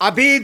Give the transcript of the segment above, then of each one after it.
अभी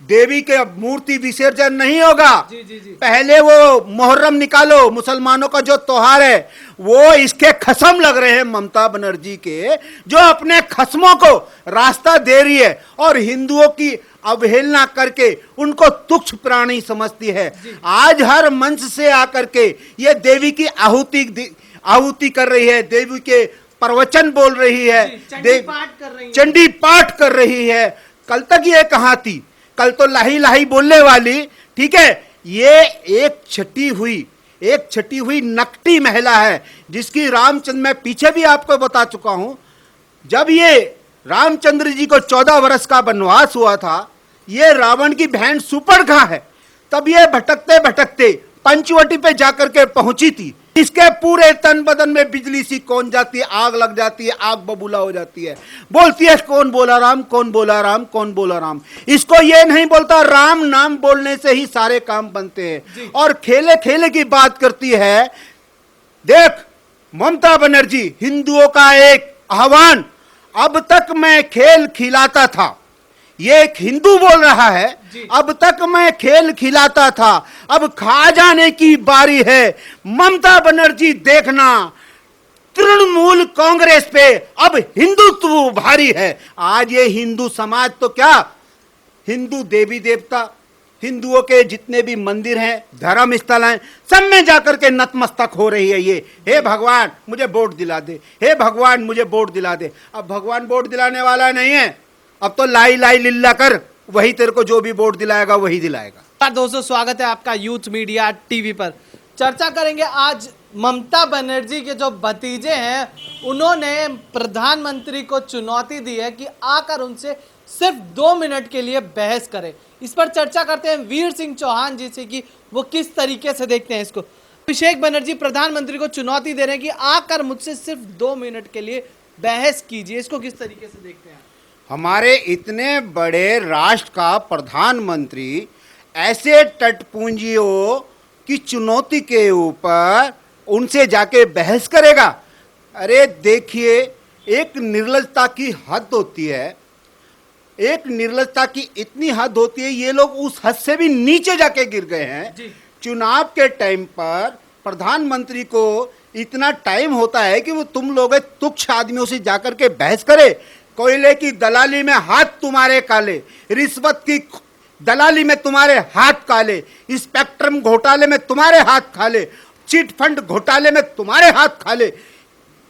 देवी के मूर्ति विसर्जन नहीं होगा। जी जी जी। पहले वो मुहर्रम निकालो, मुसलमानों का जो त्योहार है, वो इसके खसम लग रहे हैं ममता बनर्जी के, जो अपने खसमों को रास्ता दे रही है और हिंदुओं की अवहेलना करके उनको तुच्छ प्राणी समझती है। आज हर मंच से आकर के ये देवी की आहुति कर रही है, देवी के प्रवचन बोल रही है, चंडी पाठ कर रही है। कल तक ये कहां थी? कल तो लाही लाही बोलने वाली, ठीक है। ये एक छठी हुई नकटी महिला है, जिसकी रामचंद्र, मैं पीछे भी आपको बता चुका हूं, जब ये रामचंद्र जी को 14 वर्ष का वनवास हुआ था, ये रावण की बहन सुपर्णखा है, तब ये भटकते भटकते पंचवटी पे जाकर के पहुंची थी। इसके पूरे तन बदन में बिजली सी कौन जाती है, आग लग जाती है, आग बबूला हो जाती है। बोलती है कौन बोला राम, कौन बोला राम, कौन बोला राम। इसको ये नहीं बोलता राम नाम बोलने से ही सारे काम बनते हैं। और खेले खेले की बात करती है। देख ममता बनर्जी, हिंदुओं का एक आह्वान, अब तक मैं खेल खिलाता था, ये एक हिंदू बोल रहा है, अब तक मैं खेल खिलाता था, अब खा जाने की बारी है। ममता बनर्जी देखना, तृणमूल कांग्रेस पे अब हिंदुत्व भारी है। आज ये हिंदू समाज तो क्या, हिंदू देवी देवता, हिंदुओं के जितने भी मंदिर हैं, धर्म स्थल हैं, सब में जाकर के नतमस्तक हो रही है ये। हे भगवान मुझे वोट दिला दे, हे भगवान मुझे वोट दिला दे। अब भगवान वोट दिलाने वाला नहीं है, अब तो लाई लाई लिल्ला कर, वही तेरे को जो भी वोट दिलाएगा वही दिलाएगा। दोस्तों स्वागत है आपका यूथ मीडिया टीवी पर। चर्चा करेंगे आज ममता बनर्जी के जो भतीजे हैं, उन्होंने प्रधानमंत्री को चुनौती दी है कि आकर उनसे सिर्फ 2 मिनट के लिए बहस करें। इस पर चर्चा करते हैं वीर सिंह चौहान जी से कि वो किस तरीके से देखते हैं इसको। अभिषेक बनर्जी प्रधानमंत्री को चुनौती दे रहे हैं कि आकर मुझसे सिर्फ 2 मिनट के लिए बहस कीजिए, इसको किस तरीके से देखते हैं? हमारे इतने बड़े राष्ट्र का प्रधानमंत्री ऐसे टटपूंजियों की चुनौती के ऊपर उनसे जाके बहस करेगा? अरे देखिए, एक निर्लजता की हद होती है, एक निर्लजता की इतनी हद होती है, ये लोग उस हद से भी नीचे जाके गिर गए हैं। चुनाव के टाइम पर प्रधानमंत्री को इतना टाइम होता है कि वो तुम लोग तुच्छ आदमियों से जाकर के बहस करे। कोयले की दलाली में हाथ तुम्हारे काले, रिश्वत की दलाली में तुम्हारे हाथ काले, स्पेक्ट्रम घोटाले में तुम्हारे हाथ काले, चिट फंड घोटाले में तुम्हारे हाथ काले।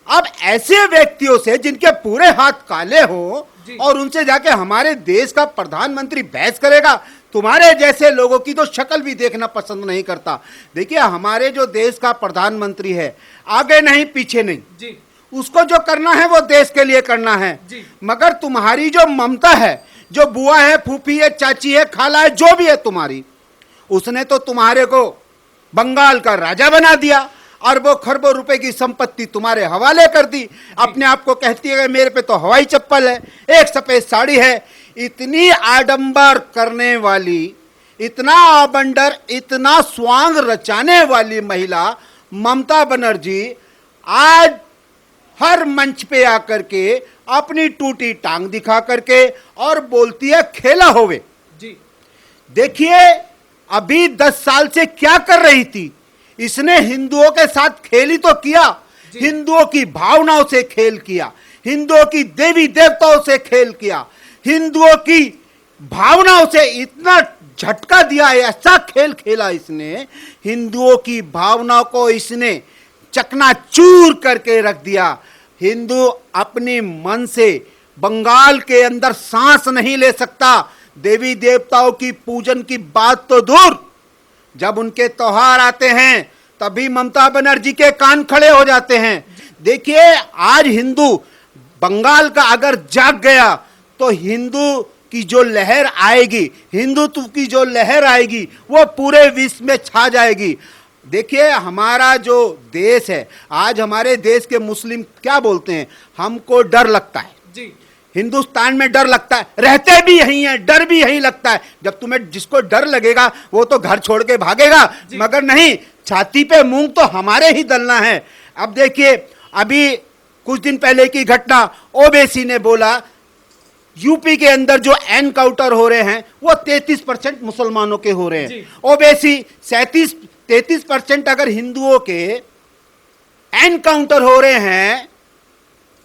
अब ऐसे व्यक्तियों से जिनके पूरे हाथ काले हो और उनसे जाके हमारे देश का प्रधानमंत्री बहस करेगा? तुम्हारे जैसे लोगों की तो शक्ल भी देखना पसंद नहीं करता। देखिए, हमारे जो देश का प्रधानमंत्री है, आगे नहीं पीछे नहीं जी, उसको जो करना है वो देश के लिए करना है। मगर तुम्हारी जो ममता है, जो बुआ है, फूफी है, चाची है, खाला है, जो भी है तुम्हारी, उसने तो तुम्हारे को बंगाल का राजा बना दिया, अरबों खरबों रुपए की संपत्ति तुम्हारे हवाले कर दी। अपने आप को कहती है मेरे पे तो हवाई चप्पल है, एक सफेद साड़ी है। इतनी आडंबर करने वाली, इतना आबंडर, इतना स्वांग रचाने वाली महिला ममता बनर्जी आज हर मंच पे आकर के अपनी टूटी टांग दिखा करके और बोलती है खेला होवे जी। देखिए, अभी 10 साल से क्या कर रही थी? इसने हिंदुओं के साथ खेल ही तो किया, हिंदुओं की भावनाओं से खेल किया, हिंदुओं की देवी देवताओं से खेल किया, हिंदुओं की भावनाओं से इतना झटका दिया है, ऐसा खेल खेला इसने, हिंदुओं की भावनाओं को इसने चकनाचूर करके रख दिया। हिंदू अपने मन से बंगाल के अंदर सांस नहीं ले सकता। देवी देवताओं की पूजन की बात तो दूर, जब उनके त्योहार आते हैं तभी ममता बनर्जी के कान खड़े हो जाते हैं। देखिए, आज हिंदू बंगाल का अगर जाग गया तो हिंदू की जो लहर आएगी, हिंदुत्व की जो लहर आएगी, वो पूरे विश्व में छा जाएगी। देखिए, हमारा जो देश है, आज हमारे देश के मुस्लिम क्या बोलते हैं, हमको डर लगता है जी, हिंदुस्तान में डर लगता है, रहते भी यहीं हैं, डर भी यहीं लगता है। जब तुम्हें जिसको डर लगेगा वो तो घर छोड़ के भागेगा, मगर नहीं, छाती पे मूंग तो हमारे ही दलना है। अब देखिए, अभी कुछ दिन पहले की घटना, ओवैसी ने बोला यूपी के अंदर जो एनकाउंटर हो रहे हैं वो 33% मुसलमानों के हो रहे जी। हैं। ओबीसी 33% अगर हिंदुओं के एनकाउंटर हो रहे हैं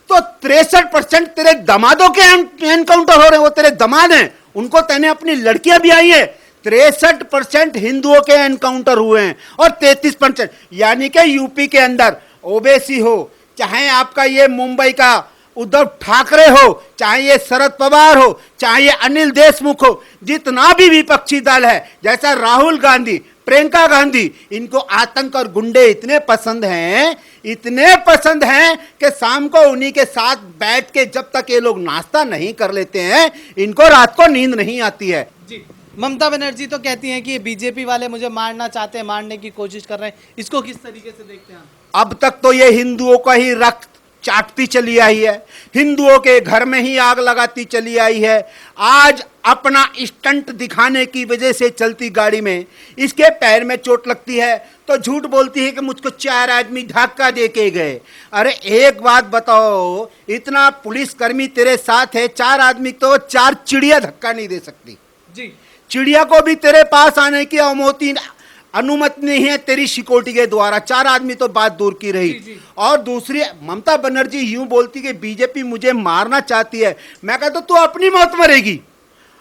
तो 63% तेरे दमादों के एनकाउंटर हो रहे हैं। वो तेरे दमाद हैं, उनको तेने अपनी लड़कियां भी आई है। 63% हिंदुओं के एनकाउंटर हुए हैं और 33%, यानी कि यूपी के अंदर ओबीसी हो, चाहे आपका ये मुंबई का उद्धव ठाकरे हो, चाहे ये शरद पवार हो, चाहे ये अनिल देशमुख हो, जितना भी विपक्षी दल है, जैसा राहुल गांधी, प्रियंका गांधी, इनको आतंक और गुंडे इतने पसंद हैं, इतने पसंद हैं कि शाम को उन्हीं के साथ बैठ के जब तक ये लोग नाश्ता नहीं कर लेते हैं, इनको रात को नींद नहीं आती है। जी, ममता बनर्जी तो कहती हैं कि बीजेपी वाले मुझे मारना चाहते हैं, मारने की कोशिश कर रहे हैं। इसको किस तरीके से देखते हैं आप? अब तक तो ये हिंदुओं का ही रक्त चाटती चली आई है, हिंदुओं के घर में ही आग लगाती चली आई है। आज अपना स्टंट दिखाने की वजह से चलती गाड़ी में इसके पैर में चोट लगती है तो झूठ बोलती है कि मुझको 4 आदमी धक्का दे के गए। अरे एक बात बताओ, इतना पुलिसकर्मी तेरे साथ है, 4 आदमी तो 4 चिड़िया धक्का नहीं दे सकती। जी, चिड़िया को भी तेरे पास आने की अनुमति नहीं है तेरी सिक्योरिटी के द्वारा। 4 आदमी तो बात दूर की रही। जी। और दूसरी, ममता बनर्जी यूं बोलती कि बीजेपी मुझे मारना चाहती है। मैं कहता तू अपनी मौत मरेगी,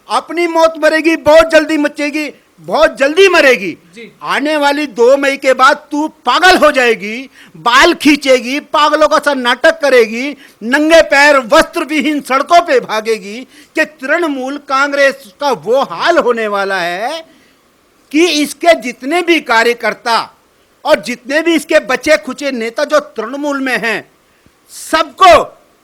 अपनी मौत मरेगी, बहुत जल्दी मचेगी, बहुत जल्दी मरेगी। जी। आने वाली 2 मई के बाद तू पागल हो जाएगी, बाल खींचेगी, पागलों का सा नाटक करेगी, नंगे पैर वस्त्र विहीन सड़कों पे भागेगी कि तृणमूल कांग्रेस का वो हाल होने वाला है कि इसके जितने भी कार्यकर्ता और जितने भी इसके बचे खुचे नेता जो तृणमूल में हैं, सबको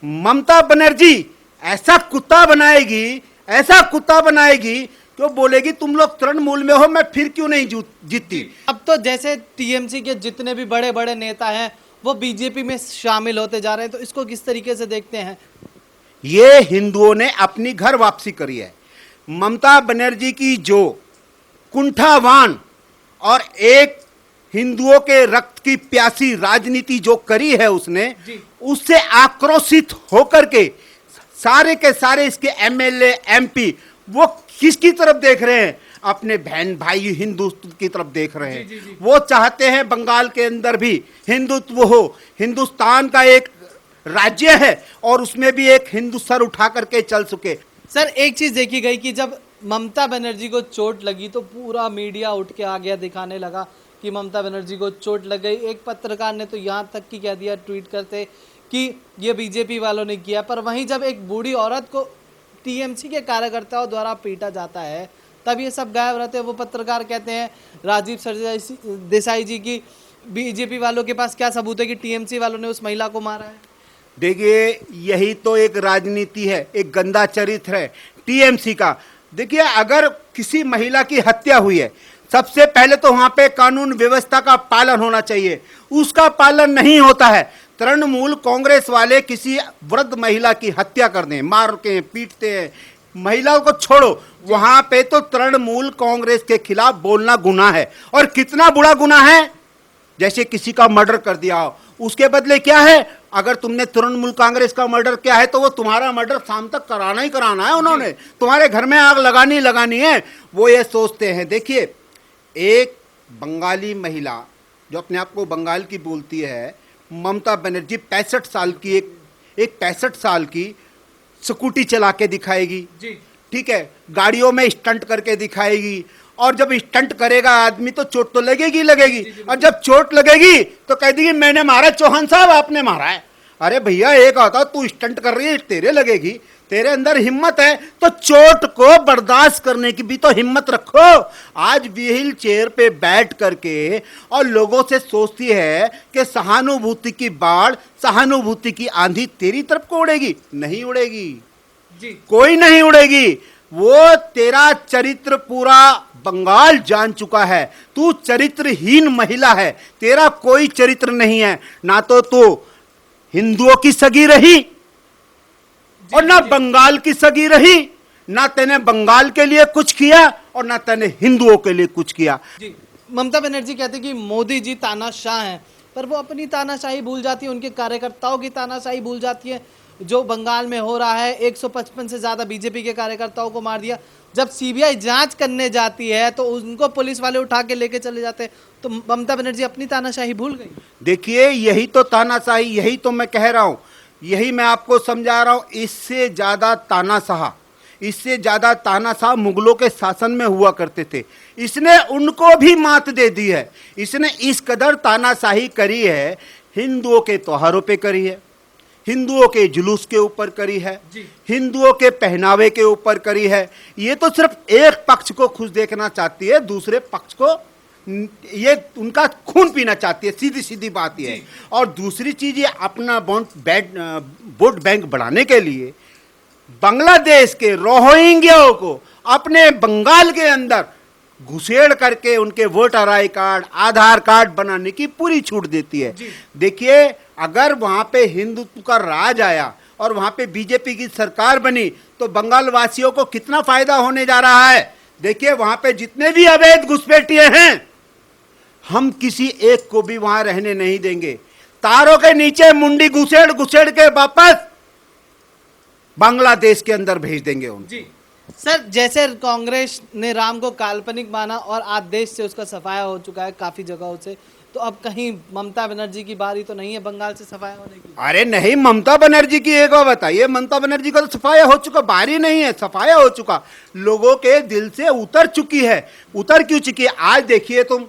ममता बनर्जी ऐसा कुत्ता बनाएगी, ऐसा कुत्ता बनाएगी कि वो बोलेगी तुम लोग तृणमूल में हो, मैं फिर क्यों नहीं जीतती। अब तो जैसे टीएमसी के जितने भी बड़े बड़े नेता हैं वो बीजेपी में शामिल होते जा रहे हैं, तो इसको किस तरीके से देखते हैं? ये हिंदुओं ने अपनी घर वापसी करी है। ममता बनर्जी की जो कुंठावान और एक हिंदुओं के रक्त की प्यासी राजनीति जो करी है उसने, जी। उससे आक्रोशित होकर के सारे के सारे इसके एमएलए एमपी वो किसकी तरफ देख रहे हैं? अपने बहन भाई हिंदुत्व की तरफ देख रहे हैं। जी। वो चाहते हैं बंगाल के अंदर भी हिंदुत्व हो, हिंदुस्तान का एक राज्य है और उसमें भी एक हिंदू सर उठा करके चल सके। सर, एक चीज देखी गई कि जब ममता बनर्जी को चोट लगी तो पूरा मीडिया उठ के आ गया, दिखाने लगा कि ममता बनर्जी को चोट लग गई। एक पत्रकार ने तो यहाँ तक कि कह दिया ट्वीट करते कि ये बीजेपी वालों ने किया। पर वहीं जब एक बूढ़ी औरत को टीएमसी के कार्यकर्ताओं द्वारा पीटा जाता है तब ये सब गायब रहते हैं। वो पत्रकार कहते हैं राजीव सरदेसाई जी की बीजेपी वालों के पास क्या सबूत है कि टीएमसी वालों ने उस महिला को मारा है? देखिए, यही तो एक राजनीति है, एक गंदा चरित्र है टीएमसी का। देखिए, अगर किसी महिला की हत्या हुई है, सबसे पहले तो वहां पे कानून व्यवस्था का पालन होना चाहिए, उसका पालन नहीं होता है। तृणमूल कांग्रेस वाले किसी वृद्ध महिला की हत्या कर दें, मार के पीटते हैं, महिलाओं को छोड़ो, वहां पे तो तृणमूल कांग्रेस के खिलाफ बोलना गुनाह है। और कितना बुरा गुनाह है, जैसे किसी का मर्डर कर दिया हो, उसके बदले क्या है? अगर तुमने तृणमूल कांग्रेस का मर्डर किया है तो वो तुम्हारा मर्डर शाम तक कराना ही कराना है। उन्होंने तुम्हारे घर में आग लगानी है। वो ये सोचते हैं। देखिए, एक बंगाली महिला जो अपने आप को बंगाल की बोलती है, ममता बनर्जी 65 साल की एक 65 साल की स्कूटी चला के दिखाएगी। जी। ठीक है, गाड़ियों में स्टंट करके दिखाएगी और जब स्टंट करेगा आदमी तो चोट तो लगेगी। और जब चोट लगेगी तो कह देगी मैंने मारा, चौहान साहब आपने मारा है। अरे भैया, एक आता तू स्टंट कर रही है, तेरे लगेगी, तेरे अंदर हिम्मत है तो चोट को बर्दाश्त करने की भी तो हिम्मत रखो। आज व्हील चेयर पे बैठ करके और लोगों से सोचती है कि सहानुभूति की बाढ़, सहानुभूति की आंधी तेरी तरफ को उड़ेगी। नहीं उड़ेगी जी। कोई नहीं उड़ेगी। वो तेरा चरित्र पूरा बंगाल जान चुका है। तू चरित्रहीन महिला है, तेरा कोई चरित्र नहीं है। ना तो तू हिंदुओं की सगी रही और ना बंगाल की सगी रही, ना तेने बंगाल के लिए कुछ किया और ना तेने हिंदुओं के लिए कुछ किया। जी। ममता बनर्जी कहते कि मोदी जी तानाशाह हैं, पर वो अपनी तानाशाही भूल जाती है, उनके कार्यकर्ताओं की तानाशाही भूल जाती है। जो बंगाल में हो रहा है, 155 से ज़्यादा बीजेपी के कार्यकर्ताओं को मार दिया। जब सीबीआई जांच करने जाती है तो उनको पुलिस वाले उठा के लेके चले जाते हैं। तो ममता बनर्जी अपनी तानाशाही भूल गई। देखिए, यही तो तानाशाही, यही तो मैं कह रहा हूं, यही मैं आपको समझा रहा हूं। इससे ज्यादा तानाशाह मुगलों के शासन में हुआ करते थे। इसने उनको भी मात दे दी है। इसने इस कदर तानाशाही करी है, हिंदुओं के त्योहारों पे करी है, हिंदुओं के जुलूस के ऊपर करी है, हिंदुओं के पहनावे के ऊपर करी है। ये तो सिर्फ एक पक्ष को खुश देखना चाहती है, दूसरे पक्ष को ये उनका खून पीना चाहती है, सीधी सीधी बात ये है। और दूसरी चीज, ये अपना वोट बैंक बढ़ाने के लिए बांग्लादेश के रोहिंग्याओं को अपने बंगाल के अंदर घुसेड़ करके उनके voter I card, Aadhaar card बनाने की पूरी छूट देती है। देखिए, अगर वहां पे हिंदुत्व का राज आया और वहां पे बीजेपी की सरकार बनी तो बंगाल वासियों को कितना फायदा होने जा रहा है। देखिए, वहां पे जितने भी अवैध घुसपैठिए हैं, हम किसी एक को भी वहां रहने नहीं देंगे। तारों के नीचे मुंडी घुसेड़ घुसेड़ के वापस बांग्लादेश के अंदर भेज देंगे उनको। सर, जैसे कांग्रेस ने राम को काल्पनिक माना और आज देश से उसका सफाया हो चुका है काफी जगहों से, तो अब कहीं ममता बनर्जी की बारी तो नहीं है बंगाल से सफाया होने की? अरे नहीं, ममता बनर्जी की एक बात बताइए, ममता बनर्जी का तो सफाया हो चुका, बारी नहीं है, सफाया हो चुका, लोगों के दिल से उतर चुकी है। उतर क्यों चुकी है? आज देखिए तुम,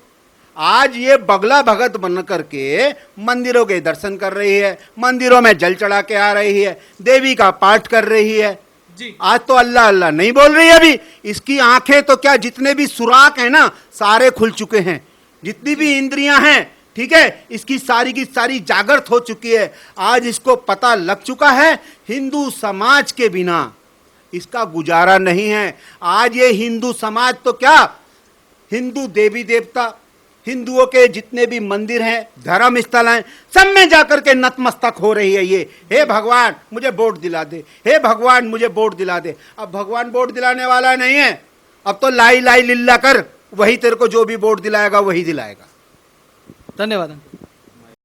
आज ये बगला भगत बन करके मंदिरों के दर्शन कर रही है, मंदिरों में जल चढ़ा के आ रही है, देवी का पाठ कर रही है जी। आज तो अल्लाह अल्लाह नहीं बोल रही है। अभी इसकी आंखें तो क्या, जितने भी सुराख हैं ना, सारे खुल चुके हैं, जितनी भी इंद्रियां हैं, ठीक है, इसकी सारी की सारी जागृत हो चुकी है। आज इसको पता लग चुका है, हिंदू समाज के बिना इसका गुजारा नहीं है। आज ये हिंदू समाज तो क्या, हिंदू देवी देवता, हिंदुओं के जितने भी मंदिर हैं, धर्म स्थल हैं, सब में जाकर के नतमस्तक हो रही है ये। हे भगवान मुझे वोट दिला दे, हे भगवान मुझे वोट दिला दे। अब भगवान वोट दिलाने वाला नहीं है, अब तो लाई लाई लिल्ला कर, वही तेरे को जो भी वोट दिलाएगा वही दिलाएगा। धन्यवाद।